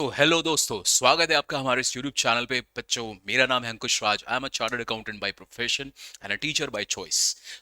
तो हेलो दोस्तों, स्वागत है आपका हमारे इस यूट्यूब चैनल पे। बच्चों, मेरा नाम है Ankush Raj. I am a chartered accountant by profession and a teacher by choice.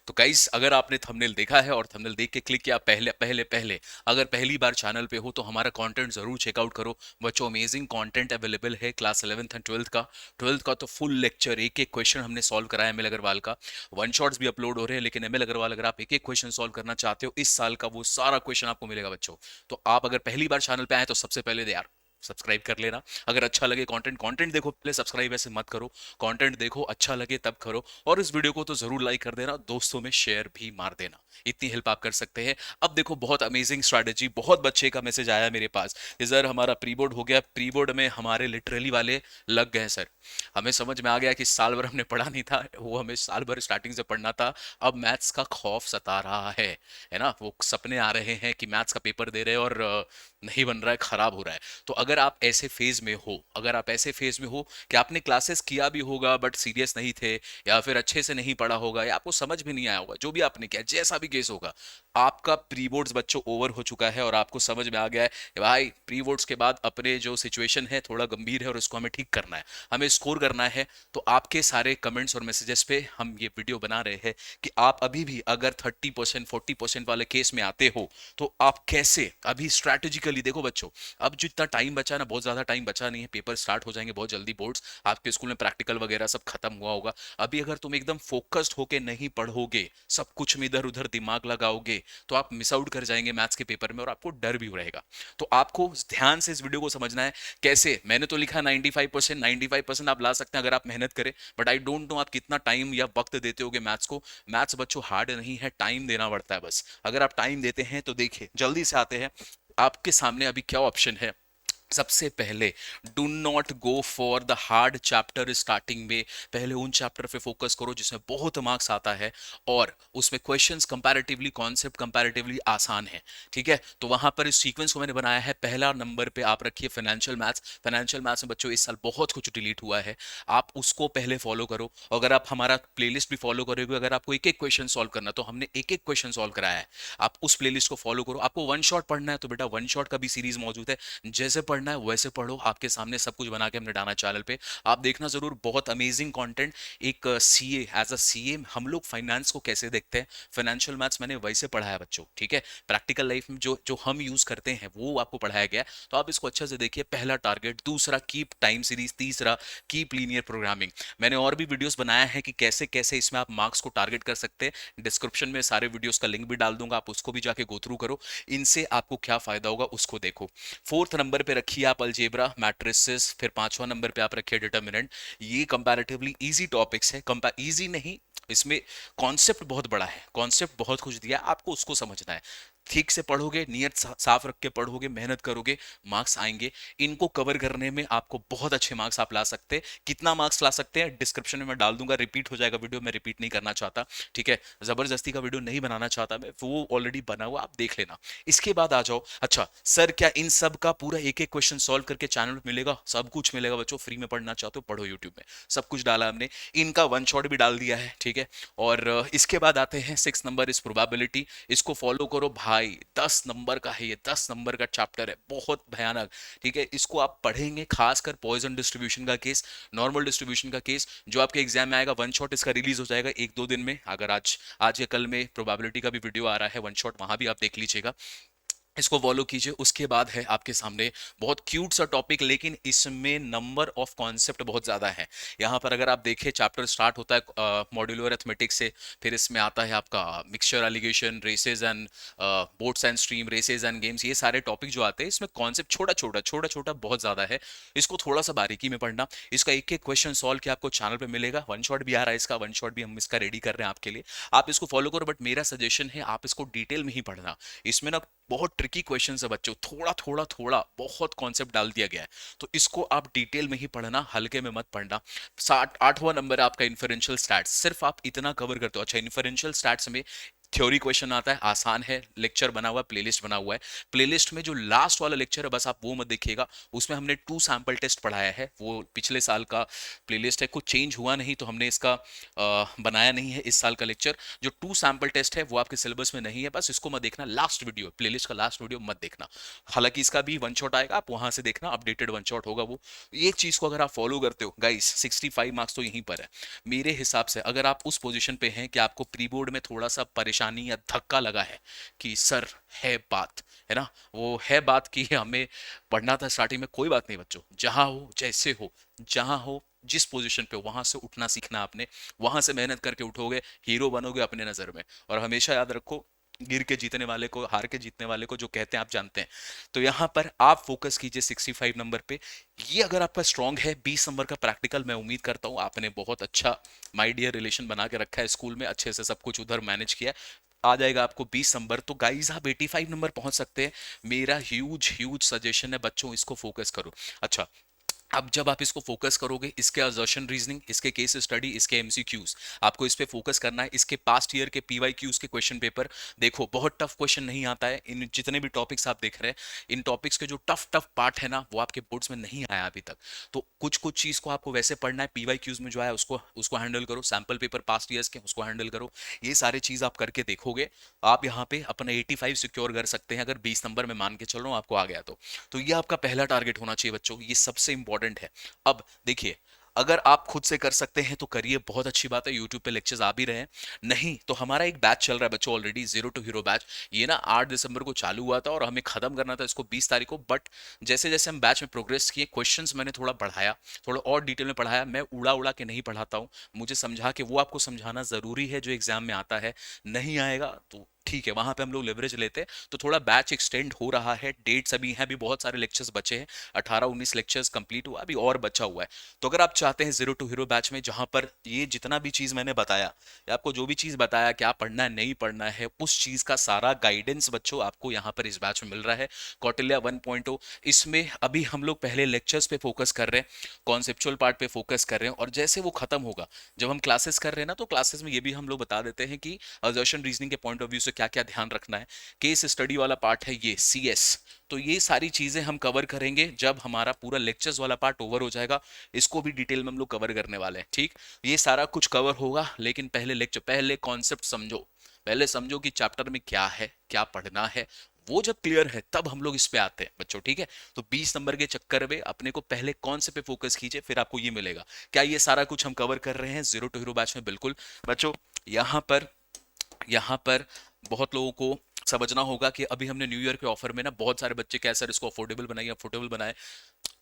तो गाइस, अगर आपने थंबनेल देखा है और थंबनेल देख के क्लिक किया पहले पहले पहले अगर पहली बार चैनल पे हो तो हमारा कंटेंट जरूर चेकआउट करो। बच्चों, अमेजिंग कंटेंट अवेलेबल है क्लास 11th एंड 12th का तो फुल लेक्चर, एक एक क्वेश्चन हमने सॉल्व कराया एम एल अग्रवाल का। वन शॉट्स भी अपलोड हो रहे हैं, लेकिन एम एल अग्रवाल अगर आप एक एक क्वेश्चन सॉल्व करना चाहते हो इस साल का, वो सारा क्वेश्चन आपको मिलेगा बच्चों। तो आप अगर पहली बार चैनल पे आए तो सबसे पहले दे यार सब्सक्राइब कर लेना। अगर अच्छा लगे कंटेंट देखो पहले, सब्सक्राइब ऐसे मत करो। कंटेंट देखो, अच्छा लगे तब करो। और इस वीडियो को तो जरूर लाइक कर देना, दोस्तों में शेयर भी मार देना। इतनी हेल्प आप कर सकते हैं। अब देखो, बहुत अमेजिंग स्ट्रैटेजी, बहुत बच्चे का मैसेज आया मेरे पास कि सर हमारा प्री बोर्ड हो गया, प्री बोर्ड में हमारे लिटरली वाले लग गए सर। हमें समझ में आ गया कि साल भर हमने पढ़ा नहीं था, वो हमें साल भर स्टार्टिंग से पढ़ना था। अब मैथ्स का खौफ सता रहा है ना। वो सपने आ रहे हैं कि मैथ्स का पेपर दे रहे हैं और नहीं बन रहा है, खराब हो रहा है। तो अगर आप ऐसे फेज में हो, अगर आप ऐसे फेज में हो कि आपने क्लासेस किया भी होगा बट सीरियस नहीं थे, या फिर अच्छे से नहीं पढ़ा होगा, या आपको समझ भी नहीं आया होगा, जो भी आपने किया, जैसा भी केस होगा, आपका प्री बोर्ड्स बच्चों ओवर हो चुका है और आपको समझ में आ गया है कि भाई प्री बोर्ड्स के बाद अपने जो सिचुएशन है थोड़ा गंभीर है और इसको हमें ठीक करना है, हमें स्कोर करना है। तो आपके सारे कमेंट्स और मैसेजेस पे हम ये वीडियो बना रहे हैं कि आप अभी भी अगर 30% 40% वाले केस में आते हो तो आप कैसे अभी स्ट्रैटेजिकली देखो बच्चों। अब जितना टाइम बचा है ना, बहुत ज्यादा टाइम बचा नहीं है, पेपर स्टार्ट हो जाएंगे बहुत जल्दी, बोर्ड्स आपके स्कूल में प्रैक्टिकल वगैरह सब खत्म हुआ होगा। अभी अगर तुम एकदम फोकस्ड होके नहीं पढ़ोगे, सब कुछ में इधर उधर दिमाग लगाओगे, तो आप मिस आउट कर जाएंगे मैथ्स के पेपर में और आपको डर भी रहेगा। तो आपको ध्यान से इस वीडियो को समझना है। कैसे, मैंने तो लिखा 95%, 95% आप ला सकते हैं अगर आप मेहनत करें, बट आई डोंट नो आप कितना टाइम या वक्त देते होगे मैथ्स को। मैथ्स बच्चों हार्ड नहीं है, टाइम देना पड़ता है बस। अगर आप टाइम देते हैं तो देखिए, जल्दी से आते हैं आपके सामने अभी क्या ऑप्शन है। सबसे पहले, do not go for the hard chapter starting में। पहले उन चैप्टर पे फोकस करो जिसमें बहुत मार्क्स आता है और उसमें क्वेश्चंस कंपैरेटिवली, कॉन्सेप्ट कंपैरेटिवली आसान है। ठीक है, तो वहां पर इस सीक्वेंस को मैंने बनाया है। पहला नंबर पे आप रखिए फाइनेंशियल मैथ्स। फाइनेंशियल मैथ्स में बच्चों इस साल बहुत कुछ डिलीट हुआ है, आप उसको पहले फॉलो करो। अगर आप हमारा प्लेलिस्ट भी फॉलो करोगे, अगर आपको एक एक क्वेश्चन सॉल्व करना, तो हमने एक एक क्वेश्चन सॉल्व कराया है, आप उस प्लेलिस्ट को फॉलो करो। आपको वन शॉट पढ़ना है तो बेटा वन शॉट का भी सीरीज मौजूद है, जैसे पढ़ना है वैसे पढ़ो। आपके सामने सब कुछ बना के हमने डाला चैनल पे, आप देखना जरूर, बहुत अमेजिंग कंटेंट। एक सीए, एज अ सीए हम लोग फाइनेंस को कैसे देखते हैं, फाइनेंशियल मैथ्स मैंने वैसे पढ़ाया है बच्चों। ठीक है, प्रैक्टिकल लाइफ में जो जो हम यूज करते हैं वो आपको पढ़ाया गया है, तो आप इसको अच्छे से देखिए। पहला टारगेट, दूसरा कीप टाइम सीरीज, तीसरा कीप लीनियर प्रोग्रामिंग। मैंने और भी वीडियोस बनाया है कि कैसे कैसे इसमें आप मार्क्स को टारगेट कर सकते हैं। डिस्क्रिप्शन में सारे वीडियोस का लिंक भी डाल दूंगा, आप उसको भी जाके गो थ्रू करो। इनसे आपको क्या फायदा होगा उसको देखो। फोर्थ नंबर पे रखिए आप अलजेब्रा, मैट्रिसेस। फिर पांचवा नंबर पे आप रखिए डिटर्मिनेंट। ये कंपैरेटिवली इजी टॉपिक्स है, इजी नहीं, इसमें कॉन्सेप्ट बहुत बड़ा है, कॉन्सेप्ट बहुत कुछ दिया है, आपको उसको समझना है। ठीक से पढ़ोगे, नियत साफ रख के पढ़ोगे, मेहनत करोगे, मार्क्स आएंगे। इनको कवर करने में आपको बहुत अच्छे मार्क्स आप ला सकते हैं। कितना मार्क्स ला सकते हैं डिस्क्रिप्शन में मैं डाल दूंगा, रिपीट हो जाएगा वीडियो, मैं रिपीट नहीं करना चाहता। ठीक है, जबरदस्ती का वीडियो नहीं बनाना चाहता मैं, वो ऑलरेडी बना हुआ आप देख लेना। इसके बाद आ जाओ, अच्छा सर क्या इन सब का पूरा एक एक क्वेश्चन सॉल्व करके चैनल पे मिलेगा? सब कुछ मिलेगा बच्चों, फ्री में पढ़ना चाहते हो पढ़ो, यूट्यूब में सब कुछ डाला हमने। इनका वन शॉट भी डाल दिया है। ठीक है, और इसके बाद आते हैं 6 नंबर इस प्रोबेबिलिटी। इसको फॉलो करो भाई, 10 नंबर का है ये, 10 नंबर का चैप्टर है, बहुत भयानक। ठीक है, इसको आप पढ़ेंगे, खासकर पॉइजन डिस्ट्रीब्यूशन का केस, नॉर्मल डिस्ट्रीब्यूशन का केस जो आपके एग्जाम में आएगा। वन शॉट इसका रिलीज हो जाएगा 1-2 दिन में, अगर आज आज या कल में प्रोबेबिलिटी का भी वीडियो आ रहा है वन शॉट, वहां भी आप देख लीजिएगा। इसको फॉलो कीजिए। उसके बाद है आपके सामने बहुत क्यूट सा टॉपिक, लेकिन इसमें नंबर ऑफ कॉन्सेप्ट बहुत ज्यादा है। यहाँ पर अगर आप देखें, चैप्टर स्टार्ट होता है मॉड्यूलर अरिथमेटिक से, फिर इसमें आता है आपका mixture alligation, races and boats and stream, races and games. ये सारे टॉपिक जो आते हैं इसमें कॉन्सेप्ट छोटा छोटा बहुत ज्यादा है, इसको थोड़ा सा बारीकी में पढ़ना। इसका एक एक क्वेश्चन सॉल्व किया आपको चैनल पे मिलेगा। वन शॉट भी आ रहा है इसका, वन शॉट भी हम इसका रेडी कर रहे हैं आपके लिए, आप इसको फॉलो करो। बट मेरा सजेशन है आप इसको डिटेल में ही पढ़ना। इसमें ना बहुत ट्रिकी क्वेश्चंस है बच्चों, थोड़ा थोड़ा थोड़ा बहुत कॉन्सेप्ट डाल दिया गया है, तो इसको आप डिटेल में ही पढ़ना, हल्के में मत पढ़ना। 8वां नंबर है आपका इन्फरेंशियल स्टैट्स। सिर्फ आप इतना कवर करते हो। अच्छा, इन्फरेंशियल स्टैट्स में थ्योरी क्वेश्चन आता है, आसान है, लेक्चर बना हुआ है, प्लेलिस्ट बना हुआ है। प्लेलिस्ट में जो लास्ट वाला लेक्चर है बस आप वो मत देखिएगा, उसमें हमने 2 सैंपल टेस्ट पढ़ाया है, वो पिछले साल का प्लेलिस्ट है, कुछ चेंज हुआ नहीं तो हमने इसका बनाया नहीं है इस साल का लेक्चर। जो 2 सैंपल टेस्ट है वो आपके सिलेबस में नहीं है, बस इसको मत देखना, लास्ट वीडियो प्लेलिस्ट का लास्ट वीडियो मत देखना। हालांकि इसका भी वन शॉट आएगा, आप वहां से देखना, अपडेटेड वन शॉट होगा वो। एक चीज को अगर आप फॉलो करते हो गाइस, 65 मार्क्स तो यहीं पर है मेरे हिसाब से। अगर आप उस पोजीशन पे हैं कि आपको प्री बोर्ड में थोड़ा सा परेशानी या धक्का लगा है कि सर है बात, है ना, वो है बात कि हमें पढ़ना था स्टार्टिंग में, कोई बात नहीं बच्चों, जहां हो जैसे हो, जहां हो जिस पोजीशन पे, वहां से उठना सीखना आपने, वहां से मेहनत करके उठोगे, हीरो बनोगे अपने नजर में। और हमेशा याद रखो, गिर के जीतने वाले को, हार के जीतने वाले को जो कहते हैं आप जानते हैं। तो यहां पर आप फोकस कीजिए 65 नंबर पे। ये अगर आपका स्ट्रांग है, 20 नंबर का प्रैक्टिकल, मैं उम्मीद करता हूं आपने बहुत अच्छा माई डियर रिलेशन बना के रखा है स्कूल में, अच्छे से सब कुछ उधर मैनेज किया है, आ जाएगा आपको 20 नंबर। तो गाइज आप 85 नंबर पहुंच सकते हैं। मेरा ह्यूज ह्यूज सजेशन है बच्चों, इसको फोकस करो। अच्छा, अब जब आप इसको फोकस करोगे, इसके असर्शन रीजनिंग, इसके केस स्टडी, इसके एमसीक्यूज, आपको इस पे फोकस करना है। इसके पास्ट ईयर के पीवाईक्यूज के क्वेश्चन पेपर देखो, बहुत टफ क्वेश्चन नहीं आता है। इन जितने भी टॉपिक्स आप देख रहे हैं, इन टॉपिक्स के जो टफ टफ पार्ट है ना, वो आपके बोर्ड्स में नहीं आया अभी तक। तो कुछ कुछ चीज को आपको वैसे पढ़ना है, पीवाईक्यूज में जो है उसको उसको हैंडल करो, सैंपल पेपर पास्ट ईयर्स के उसको हैंडल करो। ये सारी चीज आप करके देखोगे, आप यहाँ पे अपना 85 सिक्योर कर सकते हैं, अगर 20 नंबर में मान के चल रहा हूँ आपको आ गया तो ये आपका पहला टारगेट होना चाहिए बच्चों, ये सबसे इंपॉर्टेंट है। अब देखिए, अगर आप खुद से कर सकते हैं तो करिए, बहुत अच्छी बात है, यूट्यूब पे लेक्चर्स आ भी रहे हैं। नहीं तो हमारा एक बैच चल रहा है बच्चों already, zero to hero batch. ये ना 8 दिसंबर को चालू हुआ था और हमें खत्म करना था इसको 20 तारीख को, बट जैसे जैसे हम बैच में प्रोग्रेस किए, क्वेश्चंस मैंने थोड़ा बढ़ाया, थोड़ा और डिटेल में पढ़ाया। मैं उड़ा उड़ा के नहीं पढ़ाता हूँ, मुझे समझा के वो आपको समझाना जरूरी है जो एग्जाम में आता है। नहीं आएगा तो ठीक है, वहां पे हम लोग लेवरेज लेते हैं। तो थोड़ा बैच एक्सटेंड हो रहा है, डेट्स अभी हैं, अभी बहुत सारे लेक्चर्स बचे हैं, 18-19 लेक्चर्स कंप्लीट हुआ, अभी और बचा हुआ है। तो अगर आप चाहते हैं जीरो टू हीरो बैच में, जहां पर ये जितना भी चीज मैंने बताया, या आपको जो भी चीज बताया क्या पढ़ना है नहीं पढ़ना है, उस चीज का सारा गाइडेंस बच्चों आपको यहाँ पर इस बैच में मिल रहा है, कौटिल्य 1.0। इसमें अभी हम लोग पहले लेक्चर्स पे फोकस कर रहे हैं, कॉन्सेप्चुअल पार्ट पे फोकस कर रहे हैं, और जैसे वो खत्म होगा, जब हम क्लासेस कर रहे हैं ना, तो क्लासेस में ये भी हम लोग बता देते हैं कि असर्शन रीजनिंग के पॉइंट ऑफ व्यू से क्या क्या ध्यान रखना है। केस स्टडी वाला पार्ट है ये CS। तो ये सारी चीजें हम कवर करेंगे जब हमारा पूरा लेक्चर्स वाला पार्ट ओवर हो जाएगा, इसको भी डिटेल में हम लोग कवर करने वाले हैं, ठीक। ये सारा कुछ कवर होगा, लेकिन पहले लेक्चर, पहले कॉन्सेप्ट समझो, पहले समझो कि चैप्टर में क्या है, क्या पढ़ना है। वो जब क्लियर है तब हम लोग इस पे आते हैं बच्चों, ठीक है। तो 20 नंबर के चक्कर में अपने को पहले कौन से पे फोकस कीजिए, फिर आपको ये मिलेगा। क्या ये सारा कुछ हम कवर कर रहे हैं जीरो टू हीरो बैच में? बिल्कुल बच्चों। यहाँ पर बहुत लोगों को समझना होगा कि अभी हमने न्यू ईयर के ऑफर में ना, बहुत सारे बच्चे क्या सर इसको अफोर्डेबल बनाइए, अफोर्डेबल बनाए,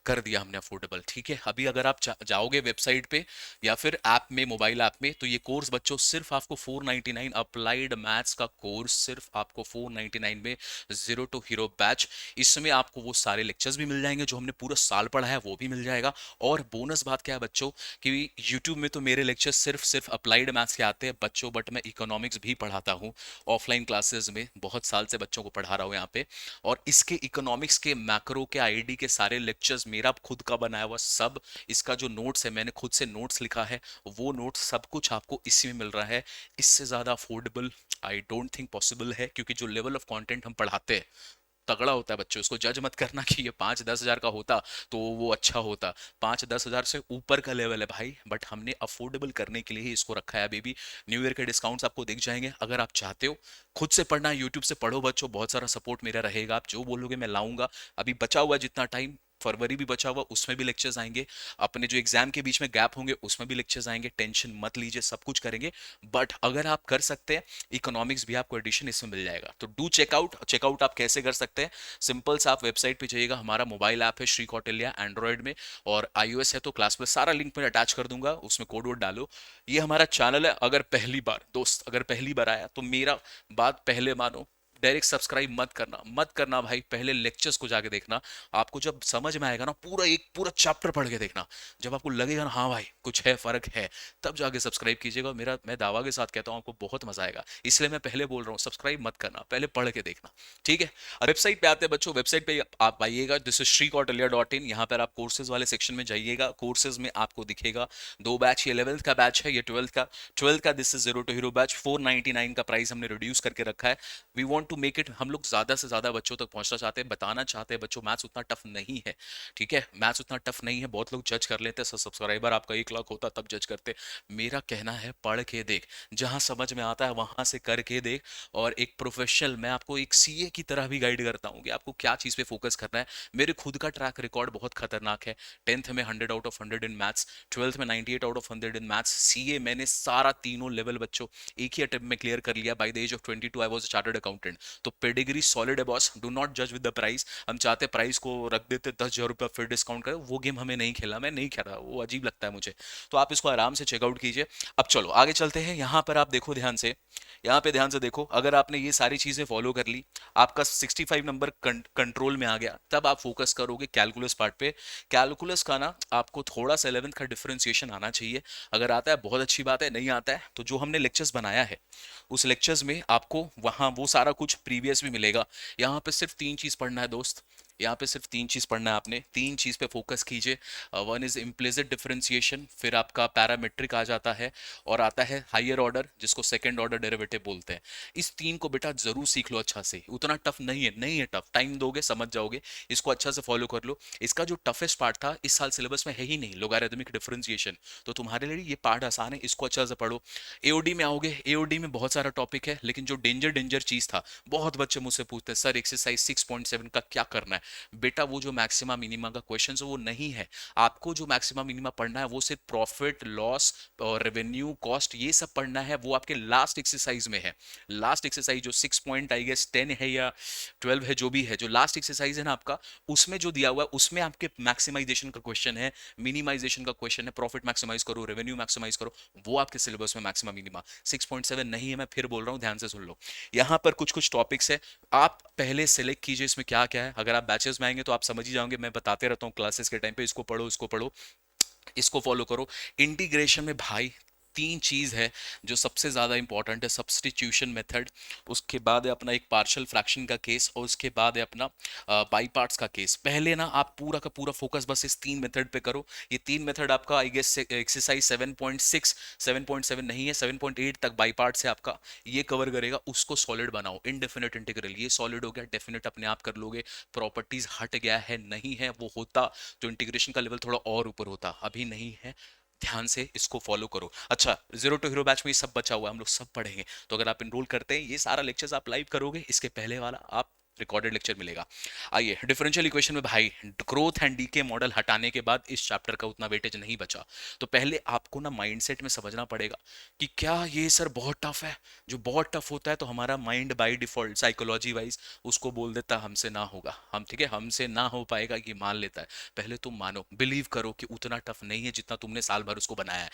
कर दिया हमने अफोर्डेबल, ठीक है। अभी अगर आप जाओगे वेबसाइट पे या फिर ऐप में, मोबाइल ऐप में, तो ये कोर्स बच्चों सिर्फ आपको 499, अप्लाइड मैथ्स का कोर्स सिर्फ आपको 499 में, जीरो टू हीरो बैच। इसमें आपको वो सारे लेक्चर्स भी मिल जाएंगे जो हमने पूरा साल पढ़ा है, वो भी मिल जाएगा। और बोनस बात क्या है बच्चों, कि यूट्यूब में तो मेरे लेक्चर सिर्फ सिर्फ अप्लाइड मैथ्स के आते हैं बच्चों, बट मैं इकोनॉमिक्स भी पढ़ाता हूँ ऑफलाइन क्लासेस में, बहुत साल से बच्चों को पढ़ा रहा हूँ यहाँ पे। और इसके इकोनॉमिक्स के, मैक्रो के, आईडी के सारे लेक्चर्स मेरा खुद का बनाया हुआ सब, इसका जो नोट्स है, मैंने खुद से नोट्स लिखा है, वो नोट्स सब कुछ आपको इसी में मिल रहा है। इससे ज्यादा affordable I don't think possible है, क्योंकि जो लेवल ऑफ कंटेंट हम पढ़ाते हैं तगड़ा होता है बच्चों। इसको जज मत करना कि ये 5-10 हजार का होता तो वो अच्छा होता, 5-10 हजार से ऊपर का लेवल है भाई, बट हमने अफोर्डेबल करने के लिए ही इसको रखा है। अभी भी न्यू ईयर के डिस्काउंट्स आपको दिख जाएंगे। अगर आप चाहते हो खुद से पढ़ना, यूट्यूब से पढ़ो बच्चों, बहुत सारा सपोर्ट मेरा रहेगा, आप जो बोलोगे मैं लाऊंगा। अभी बचा हुआ जितना टाइम, फरवरी भी बचा हुआ, उसमें भी लेक्चर्स आएंगे, अपने जो एग्जाम के बीच में गैप होंगे उसमें भी लेक्चर्स आएंगे, टेंशन मत लीजिए, सब कुछ करेंगे। बट अगर आप कर सकते हैं, इकोनॉमिक्स भी आपको एडिशन इसमें मिल जाएगा। तो डू चेकआउट। चेकआउट आप कैसे कर सकते हैं? सिंपल सा, आप वेबसाइट पे जाइएगा, हमारा मोबाइल ऐप है श्री कौटिल्य, एंड्रॉयड में, और iOS है तो क्लास में सारा लिंक में अटैच कर दूंगा, उसमें कोड वोड डालो। ये हमारा चैनल है, अगर पहली बार दोस्त, अगर पहली बार आया तो मेरा बात पहले मानो, डायरेक्ट सब्सक्राइब मत करना भाई, पहले लेक्चर्स को जाके देखना। आपको जब समझ में आएगा ना, पूरा चैप्टर पढ़ के देखना, जब आपको लगेगा ना हाँ भाई कुछ है, फर्क है, तब जाके सब्सक्राइब कीजिएगा। मेरा मैं दावा के साथ कहता हूँ आपको बहुत मजा आएगा, इसलिए मैं पहले बोल रहा हूँ सब्सक्राइब मत करना, पहले पढ़ के देखना, ठीक है। अब वेबसाइट पे आते हैं बच्चों, वेबसाइट पे आप आइएगा, दिस इज श्रीकौटिल्य.in। यहाँ पर आप कोर्सेज वाले सेक्शन में जाइएगा, कोर्सेज में आपको दिखेगा दो बैच, ये 11th का बैच है, ये 12th का this is zero to hero batch. 499 का प्राइस हमने रिड्यूस करके रखा है। We want to make it, हम लोग ज्यादा से ज्यादा बच्चों तक पहुंचना चाहते हैं, बताना चाहते हैं बच्चों मैथ्स उतना टफ नहीं है, ठीक है, मैथ्स उतना टफ नहीं है। बहुत लोग जज कर लेते हैं, सब्सक्राइबर आपका 1 लाख होता तब जज करते। मेरा कहना है पढ़ के देख, जहां समझ में आता है वहां से करके देख, और एक प्रोफेशनल, मैं आपको एक सीए की तरह भी गाइड करता हूँ कि आपको क्या चीज पे फोकस करना है। मेरे खुद का ट्रैक रिकॉर्ड बहुत खतरनाक है। 10th में 100 out of 100 in maths, 12th में 98 out of 100 in maths, CA मैंने सारा तीनों लेवल बच्चों एक ही अटेम्प्ट में क्लियर कर लिया। By the age of 22 I was a chartered accountant. तो पेडिग्री सॉलिड है बॉस, डू नॉट जज विद द प्राइस। हम चाहते प्राइस को रख देते 10,000 रुपया फिर डिस्काउंट करें, वो गेम हमें नहीं खेला, मैं नहीं खेल रहा, वो अजीब लगता है मुझे। तो आप इसको आराम से चेकआउट कीजिए। अब चलो आगे चलते हैं, यहाँ पर आप देखो ध्यान से, यहाँ पे ध्यान से देखो, अगर आपने ये सारी चीजें फॉलो कर ली, आपका 65 नंबर कंट्रोल में आ गया, तब आप फोकस करोगे कैलकुलस पार्ट पे। कैलकुलस का ना आपको थोड़ा सा 11th का डिफरेंशिएशन आना चाहिए, अगर आता है बहुत अच्छी बात है, नहीं आता है तो जो हमने लेक्चर्स बनाया है उस लेक्चर्स में आपको वहां वो सारा कुछ प्रीवियस भी मिलेगा। यहाँ पे सिर्फ 3 चीज पढ़ना है दोस्त, यहाँ पे सिर्फ 3 चीज पढ़ना है आपने, 3 चीज पे फोकस कीजिए। वन इज इम्प्लिसिट डिफरेंशिएशन, फिर आपका पैरामेट्रिक आ जाता है, और आता है हायर ऑर्डर जिसको सेकंड ऑर्डर डेरिवेटिव बोलते हैं। इस 3 को बेटा जरूर सीख लो अच्छा से, उतना टफ नहीं है, नहीं है टफ, टाइम दोगे समझ जाओगे, इसको अच्छा से फॉलो कर लो। इसका जो टफेस्ट पार्ट था इस साल सिलेबस में है ही नहीं, लोगारिथमिक डिफरेंशिएशन, तो तुम्हारे लिए ये पार्ट आसान है, इसको अच्छा से पढ़ो। एओडी में आओगे, एओडी में बहुत सारा टॉपिक है, लेकिन जो डेंजर डेंजर चीज था, बहुत बच्चे मुझसे पूछते हैं सर एक्सरसाइज 6.7 का क्या करना है। बेटा वो जो मैक्सिमा मिनिमा का क्वेश्चन है वो नहीं है, आपको जो मैक्सिमा मिनिमा पढ़ना है वो सिर्फ प्रॉफिट लॉस और रेवेन्यू कॉस्ट ये सब पढ़ना है, वो आपके लास्ट एक्सरसाइज में है। लास्ट एक्सरसाइज जो 6 पॉइंट आई गेस 10 है या 12 है, जो भी है, जो लास्ट एक्सरसाइज है ना आपका, उसमें जो दिया हुआ है उसमें आपके मैक्सिमाइजेशन का क्वेश्चन है, मिनिमाइजेशन का क्वेश्चन है, प्रॉफिट मैक्सिमाइज करो, रेवेन्यू मैक्सिमाइज करो, वो आपके सिलेबस में मैक्सिमा मिनिमा 6.7 नहीं है। मैं फिर बोल रहा हूं, ध्यान से सुन लो, यहां पर कुछ कुछ टॉपिक्स है, आप पहले सेलेक्ट कीजिए इसमें क्या क्या है। अगर आप बैचेस में आएंगे तो आप समझ ही जाओगे, मैं बताते रहता हूँ क्लासेस के टाइम पे, इसको पढ़ो इसको पढ़ो, इसको फॉलो करो। इंटीग्रेशन में भाई 3 चीज है जो सबसे ज्यादा इंपॉर्टेंट है, सब्सटीट्यूशन मेथड, उसके बाद है अपना एक पार्शियल फ्रैक्शन का केस, और उसके बाद है अपना बाई पार्ट्स का केस। पहले ना आप पूरा का पूरा फोकस बस इस 3 मेथड पे करो। ये 3 मेथड आपका आई गेस एक्सरसाइज 7.6 7.7 नहीं है 7.8 तक बाई पार्ट से आपका ये कवर करेगा। उसको सॉलिड बनाओ, इनडेफिनेट इंटीग्रल ये सॉलिड हो गया, डेफिनेट अपने आप कर लोगे। प्रॉपर्टीज हट गया है, नहीं है, वो होता तो इंटीग्रेशन का लेवल थोड़ा और ऊपर होता, अभी नहीं है। ध्यान से इसको फॉलो करो। अच्छा, जीरो टू हीरो बैच में ये सब बचा हुआ है, हम लोग सब पढ़ेंगे, तो अगर आप इनरोल करते हैं ये सारा लेक्चर्स आप लाइव करोगे, इसके पहले वाला आप रिकॉर्डेड लेक्चर मिलेगा। आइए डिफरेंशियल इक्वेशन में भाई ग्रोथ एंड डीके मॉडल हटाने के बाद इस चैप्टर का उतना वेटेज नहीं बचा। तो पहले आपको ना माइंडसेट में समझना पड़ेगा कि क्या ये सर बहुत टफ है। जो बहुत टफ होता है तो हमारा mind by default psychology wise उसको बोल देता हमसे ना होगा, हम ठीक है हमसे ना हो पाएगा, ये मान लेता है। पहले तुम मानो, बिलीव करो कि उतना टफ नहीं है जितना तुमने साल भर उसको बनाया है।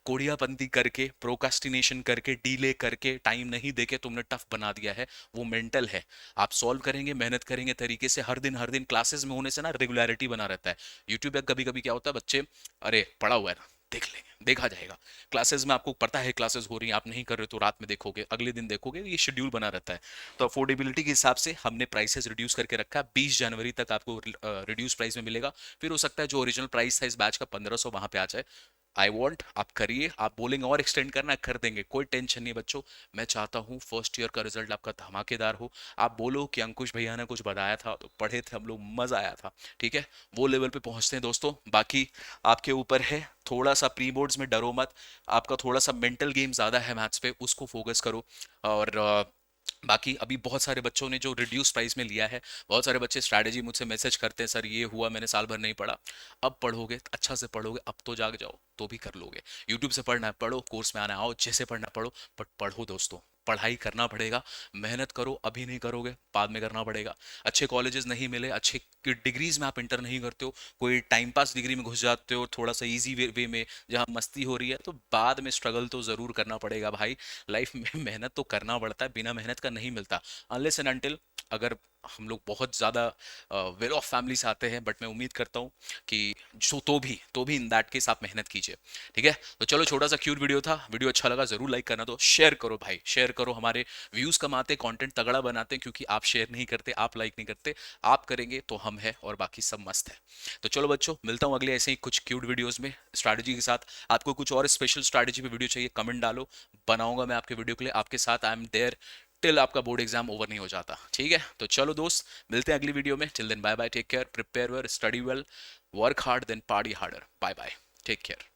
कोड़ियापंती करके, प्रोकास्टिनेशन करके, डीले करके, टाइम नहीं देके तुमने टफ बना दिया है, वो मेंटल है। आप सॉल्व करेंगे, मेहनत करेंगे तरीके से, हर दिन क्लासेस में होने से ना रेगुलरिटी बना रहता है। यूट्यूब पे कभी कभी क्या होता है, बच्चे अरे पढ़ा हुआ है ना देख लेंगे, देखा जाएगा। क्लासेस में आपको पता है क्लासेस हो रही हैं, आप नहीं कर रहे तो रात में देखोगे, अगले दिन देखोगे, ये शेड्यूल बना रहता है। तो अफोर्डेबिलिटी के हिसाब से हमने प्राइसेस रिड्यूस करके रखा है, 20 जनवरी तक आपको रिड्यूस प्राइस में मिलेगा। फिर हो सकता है जो ओरिजिनल प्राइस था इस बैच का 1500 वहां पे आ जाए। आई वॉन्ट आप करिए, आप बोलेंगे और एक्सटेंड करना है कर देंगे, कोई टेंशन नहीं बच्चों। मैं चाहता हूँ फर्स्ट ईयर का रिजल्ट आपका धमाकेदार हो, आप बोलो कि अंकुश भैया ने कुछ बताया था तो पढ़े थे हम लोग, मजा आया था, ठीक है, वो लेवल पे पहुंचते हैं दोस्तों। बाकी आपके ऊपर है, थोड़ा सा प्री बोर्ड्स में डरो मत, आपका थोड़ा सा मेंटल गेम ज्यादा है मैथ्स पे, उसको फोकस करो। और बाकी अभी बहुत सारे बच्चों ने जो रिड्यूस प्राइस में लिया है, बहुत सारे बच्चे स्ट्रैटेजी मुझसे मैसेज करते हैं सर ये हुआ मैंने साल भर नहीं पढ़ा। अब पढ़ोगे अच्छा से पढ़ोगे, अब तो जाग जाओ तो भी कर लोगे। यूट्यूब से पढ़ना है पढ़ो, कोर्स में आना है आओ, जैसे पढ़ना पढ़ो, बट पढ़ो दोस्तों, पढ़ाई करना पड़ेगा, मेहनत करो, अभी नहीं करोगे बाद में करना पड़ेगा। अच्छे कॉलेजेस नहीं मिले, अच्छे डिग्रीज में आप इंटर नहीं करते हो, कोई टाइम पास डिग्री में घुस जाते हो थोड़ा सा इजी वे में जहाँ मस्ती हो रही है, तो बाद में स्ट्रगल तो ज़रूर करना पड़ेगा भाई। लाइफ में मेहनत तो करना पड़ता है, बिना मेहनत का नहीं मिलता। अनलेस एंड अनटिल अगर हम लोग बहुत ज़्यादा वेल ऑफ फैमिली से आते हैं, बट मैं उम्मीद करता हूँ कि जो तो भी इन दैट केस आप मेहनत कीजिए। ठीक है, तो चलो छोटा सा क्यूट वीडियो था, वीडियो अच्छा लगा जरूर लाइक करना, तो शेयर करो भाई, शेयर करो। हमारे व्यूज कमाते, कंटेंट तगड़ा बनाते हैं, क्योंकि आप शेयर नहीं करते, आप लाइक नहीं करते। आप करेंगे तो हम है और बाकी सब मस्त है। तो चलो बच्चों, मिलता हूँ अगले ऐसे ही कुछ क्यूट वीडियोस में स्ट्रैटेजी के साथ। आपको कुछ और स्पेशल स्ट्रैटेजी पे वीडियो चाहिए, कमेंट डालो, बनाऊंगा मैं आपके वीडियो के लिए, आपके साथ आई एम देयर टिल आपका बोर्ड एग्जाम ओवर नहीं हो जाता। ठीक है, तो चलो दोस्त, मिलते हैं अगली वीडियो में। Till then bye bye, take care, prepare well, study well, work hard then party harder. Bye bye, take care.